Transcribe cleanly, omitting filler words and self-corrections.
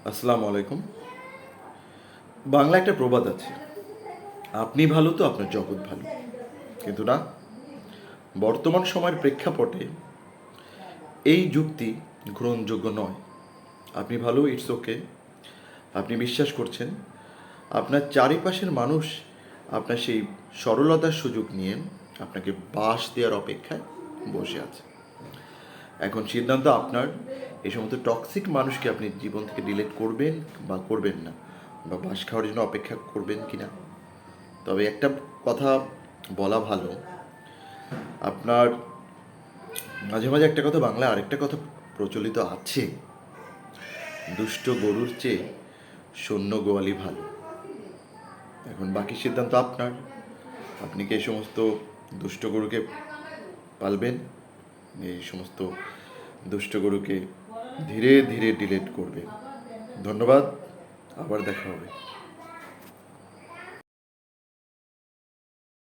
আসসালামু আলাইকুম। বাংলা একটা প্রবাদ আছে, আপনি ভালো তো আপনার জগৎ ভালো। কিন্তু না, বর্তমান সময়ের প্রেক্ষাপটে এই যুক্তি গ্রহণযোগ্য নয়। আপনি ভালো, ইটস ওকে। আপনি বিশ্বাস করছেন আপনার চারিপাশের মানুষ আপনার সেই সরলতার সুযোগ নিয়ে আপনাকে বাঁশ দেওয়ার অপেক্ষায় বসে আছে। এখন সিদ্ধান্ত আপনার, এই সমস্ত টক্সিক মানুষকে আপনি জীবন থেকে ডিলিট করবেন বা করবেন না, বা বাঁশ খাওয়ার জন্য অপেক্ষা করবেন কি না। তবে একটা কথা বলা ভালো, আপনার মাঝে মাঝে একটা কথা বাংলায় আরেকটা কথা প্রচলিত আছে, দুষ্ট গরুর চেয়ে সৈন্য গোয়ালি ভালো। এখন বাকি সিদ্ধান্ত আপনার। আপনি কি এই সমস্ত দুষ্ট গরুকে পালবেন, এই সমস্ত দুষ্ট গরুকে ধীরে ধীরে ডিলিট করবেন। ধন্যবাদ, আবার দেখা হবে।